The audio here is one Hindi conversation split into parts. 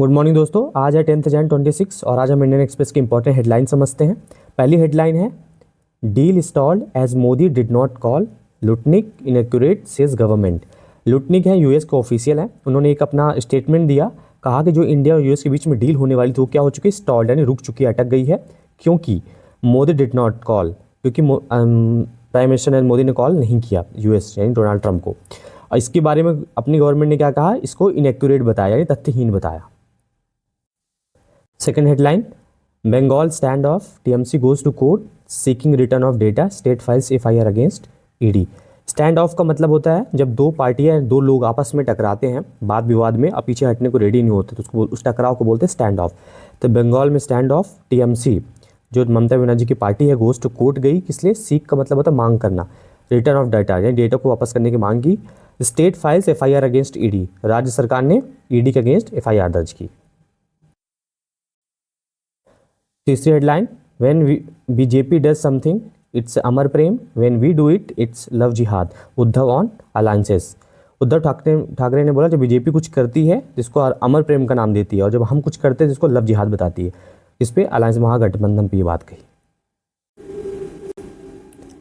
गुड मॉर्निंग दोस्तों, आज है 10th Jan 26 और आज हम इंडियन एक्सप्रेस की इंपॉर्टेंट हेडलाइन समझते हैं। पहली हेडलाइन है deal stalled as Modi did not call Lutnick inaccurate says government. Lutnick है यूएस के ऑफिशियल हैं, उन्होंने एक अपना स्टेटमेंट दिया, कहा कि जो इंडिया और यूएस के बीच में डील होने वाली थी वो क्या हो चुकी है, स्टॉल्ड यानी रुक चुकी है, अटक गई है। क्योंकि मोदी डिड नॉट कॉल, क्योंकि प्राइम मिनिस्टर नरेंद्र मोदी ने कॉल नहीं किया यूएस यानी डोनाल्ड ट्रंप को। और इसके बारे में अपनी गवर्नमेंट ने क्या कहा, इसको इनएक्यूरेट बताया यानी तथ्यहीन बताया। Second headline, Bengal stand off TMC goes to court seeking return of data, state files FIR against ED. Stand off का मतलब होता है जब दो पार्टियां, दो लोग आपस में टकराते हैं वाद विवाद में, अब पीछे हटने को रेडी नहीं होते तो उसको उस टकराव को बोलते हैं स्टैंड ऑफ। तो बंगाल में स्टैंड ऑफ टीएमसी जो ममता बनर्जी की पार्टी है गोज टू कोर्ट गई, किस लिए, सीक का मतलब होता है मांग करना, रिटर्न ऑफ डाटा यानी डेटा को वापस करने की मांग की। State files FIR against ED, राज्य सरकार ने ईडी के अगेंस्ट एफआईआर दर्ज की। तीसरी headline, when BJP does something it's amar prem, when we do it it's love jihad, Uddhav on alliances. Uddhav Thackeray ने बोला जब बीजेपी कुछ करती है जिसको अमर प्रेम का नाम देती है, और जब हम कुछ करते हैं जिसको लव जिहाद बताती है। इस पे अलायंस महागठबंधन पे ये बात कही।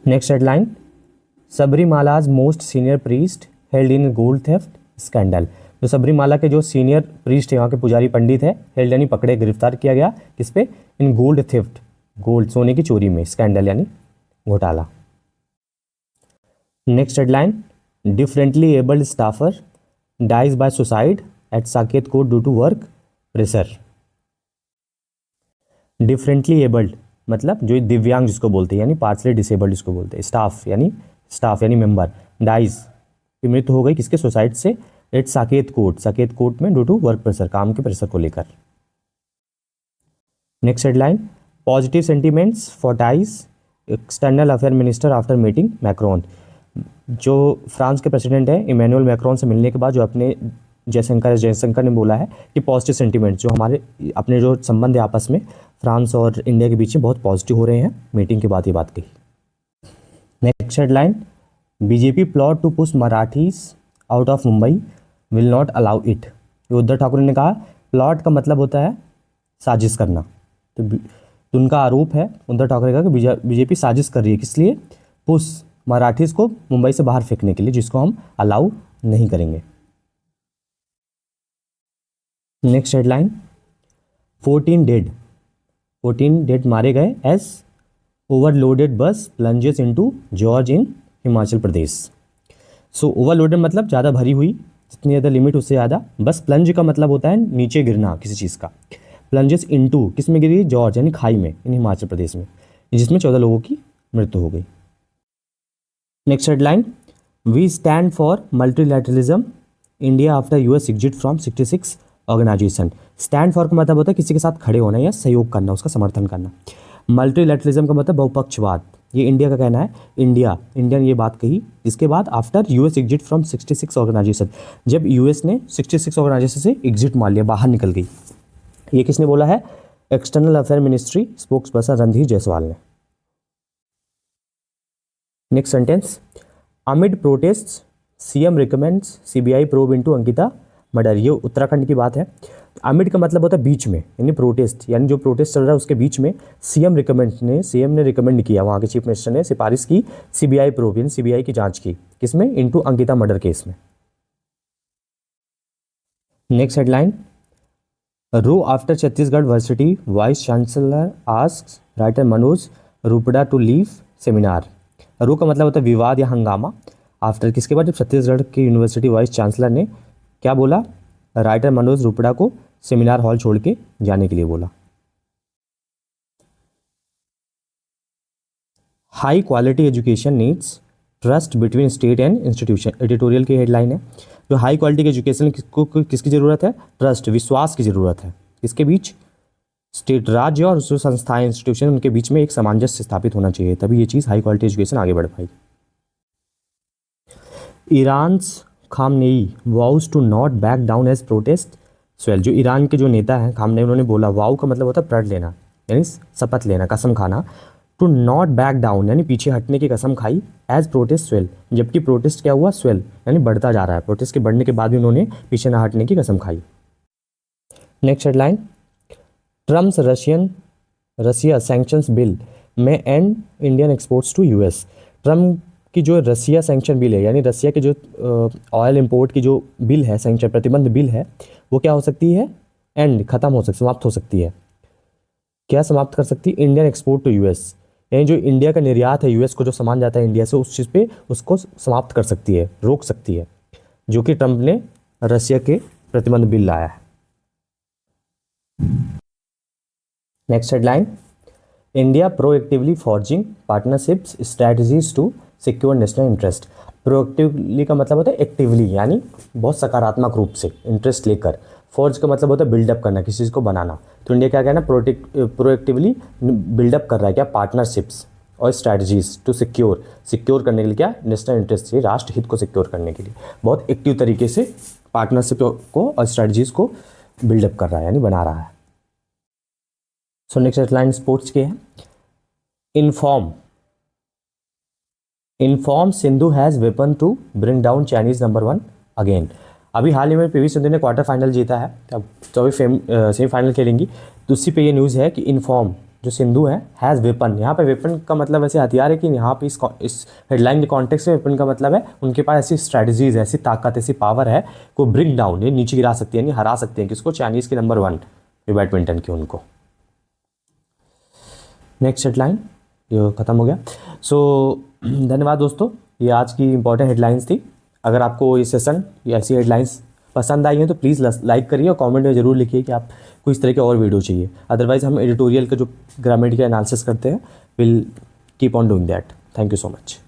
Next headline, Sabarimala's most senior priest held in gold theft scandal. जो सबरीमाला के जो सीनियर प्रीस्ट है, वहाँ के पुजारी पंडित है, हेल्ड यानी पकड़े, गिरफ्तार किया गया, किस पे, इन गोल्ड थेफ्ट, गोल्ड सोने की चोरी में, स्कैंडल यानी घोटाला। Next headline, differently abled staffer dies by suicide at Saket court due to work pressure. Differently abled मतलब जो दिव्यांग जिसको बोलते हैं यानी पार्शली डिसेबल्ड जिसको बोलते हैं, स्टाफ यानी मेंबर, डाइज की मृत्यु हो गई किसके, सुसाइड से, एट साकेत कोर्ट में ड्यू टू वर्क प्रेशर, काम के प्रेशर को लेकर। Next headline, positive sentiments for ties external affair minister after meeting Macron. जो फ्रांस के प्रेसिडेंट है इमैनुअल मैक्रोन से मिलने के बाद जो अपने जयशंकर ने बोला है कि पॉजिटिव सेंटीमेंट जो हमारे अपने जो संबंध है आपस में फ्रांस और इंडिया के बीच में बहुत पॉजिटिव हो रहे हैं, मीटिंग के बाद ये बात कही। Next headline, BJP plot to push Marathis out of Mumbai will not allow it. Uddhav Thackeray ने कहा, प्लॉट का मतलब होता है साजिश करना, तो उनका आरोप है उद्धव ठाकरे का कि बीजेपी साजिश कर रही है, किस लिए, पुश मराठीज को मुंबई से बाहर फेंकने के लिए, जिसको हम अलाउ नहीं करेंगे। नेक्स्ट हेडलाइन, 14 डेड मारे गए एज ओवरलोडेड बस प्लंजेस इनटू जॉर्ज इन हिमाचल प्रदेश। सो ओवरलोडेड मतलब ज़्यादा भरी हुई, जितनी ज़्यादा लिमिट उससे ज़्यादा, बस प्लंज का मतलब होता है नीचे गिरना किसी चीज़ का, प्लंजेस इनटू किस में गिरी, जॉर्ज यानी खाई में, इन हिमाचल प्रदेश में, जिसमें 14 लोगों की मृत्यु हो गई। Next headline, we stand for multilateralism India after US exit from 66 organisation. Stand for का मतलब होता है किसी के साथ खड़े होना या सहयोग करना, उसका समर्थन करना। मल्टीलैटरलिज्म का मतलब बहुपक्षवाद, ये इंडिया का कहना है। इंडिया ने ये बात कही जिसके बाद after US exit from 66 organisation, जब यूएस ने 66 ऑर्गेनाइजेशन से एग्जिट मार लिया, बाहर निकल गई। ये किसने बोला है, external affair ministry spokesperson Randhir Jaiswal ने। Next sentence, amid protest CM recommends CBI probe into Ankita murder. ये उत्तराखंड की बात है। अमिड का मतलब होता है बीच में, यानी प्रोटेस्ट, यानी जो प्रोटेस्ट चल रहा है उसके बीच में सीएम ने रिकमेंड किया, वहाँ के चीफ मिनिस्टर ने सिफारिश की सीबीआई प्रोब यानी सीबीआई की जांच की, किसमें, इनटू अंकिता मर्डर केस में। Next headline, row after Chhattisgarh university vice chancellor asks writer Manoj Rupda to leave seminar. Row का मतलब होता है विवाद या हंगामा, आफ्टर किसके बाद, जब छत्तीसगढ़ की यूनिवर्सिटी वाइस चांसलर ने क्या बोला, राइटर मनोज रूपड़ा को सेमिनार हॉल छोड़ के जाने के लिए बोला। High quality education needs trust between state and institution, editorial की हेडलाइन है। जो हाई क्वालिटी की एजुकेशन को किसकी ज़रूरत है, ट्रस्ट, विश्वास की ज़रूरत है, किसके बीच, स्टेट, राज्य और जो संस्थाएं, इंस्टीट्यूशन, उनके बीच में एक सामंजस्य स्थापित होना चाहिए, तभी ये चीज़ हाई क्वालिटी एजुकेशन आगे बढ़ पाएगी। Iran's Khamenei vows to not back down as protest swell. जो ईरान के जो नेता हैं खामनेई, उन्होंने बोला, वाउ का मतलब होता है प्रण लेना यानी शपथ लेना, कसम खाना, टू नॉट बैक डाउन यानी पीछे हटने की कसम खाई, एज प्रोटेस्ट स्वेल, जबकि प्रोटेस्ट क्या हुआ, स्वेल यानी बढ़ता जा रहा है, प्रोटेस्ट के बढ़ने के बाद भी उन्होंने पीछे ना हटने की कसम खाई। Next headline, Trump's Russia sanctions bill में and Indian exports to US. Trump की जो रसिया सैंक्शन बिल है, यानी रसिया के जो ऑयल इंपोर्ट की जो बिल है, सैंक्शन प्रतिबंध बिल है, वो क्या हो सकती है, एंड खत्म हो सकती, समाप्त हो सकती है। क्या समाप्त कर सकती है, इंडियन एक्सपोर्ट टू यूएस, यानी जो इंडिया का निर्यात है यूएस को, जो सामान जाता है इंडिया से, उस चीज़ पे उसको समाप्त कर सकती है, रोक सकती है, जो कि ट्रंप ने रसिया के प्रतिबंध बिल लाया है। Next headline, India proactively forging partnerships strategies to secure national interest. Proactively का मतलब होता है एक्टिवली, यानी बहुत सकारात्मक रूप से इंटरेस्ट लेकर। फॉर्ज का मतलब होता है बिल्डअप करना, किसी चीज़ को बनाना। तो इंडिया क्या कहना, प्रोएक्टिवली बिल्डअप कर रहा है क्या, पार्टनरशिप्स और स्ट्रैटेजीज टू सिक्योर करने के लिए, क्या, नेशनल इंटरेस्ट से, राष्ट्र हित को सिक्योर करने के लिए बहुत एक्टिव तरीके से पार्टनरशिप को और स्ट्रैटेजीज को बिल्डअप कर रहा है, यानी बना रहा है। सो नेक्स्ट हेडलाइन स्पोर्ट्स की है, in form Sindhu has weapon to bring down Chinese number 1 again. अभी हाल ही में पीवी सिंधु ने क्वार्टर फाइनल जीता है, अब तो अभी सेमीफाइनल खेलेंगी, तो उसी पे ये न्यूज़ है कि इन्फॉर्म जो सिंधु है हैज़ वेपन। यहाँ पे वेपन का मतलब ऐसे हथियार है कि यहाँ पे इस हेडलाइन के कॉन्टेक्स्ट में वेपन का मतलब है उनके पास ऐसी स्ट्रैटेजीज, ऐसी ताकत, ऐसी पावर है को ब्रिंग डाउन, ये नीचे गिरा सकती है, यानी हरा सकते हैं किसको, चाइनीज़ के नंबर 1 जो बैडमिंटन की, उनको। नेक्स्ट हेडलाइन ये खत्म हो गया। सो धन्यवाद दोस्तों, ये आज की इंपॉर्टेंट हेडलाइंस थी। अगर आपको ये सेशन या ऐसी हेडलाइंस पसंद आई हैं तो प्लीज़ लाइक करिए और कमेंट में ज़रूर लिखिए कि आपको इस तरह के और वीडियो चाहिए। अदरवाइज़ हम एडिटोरियल का जो ग्रामेटिकल एनालिसिस करते हैं, will keep on doing that. Thank you so much.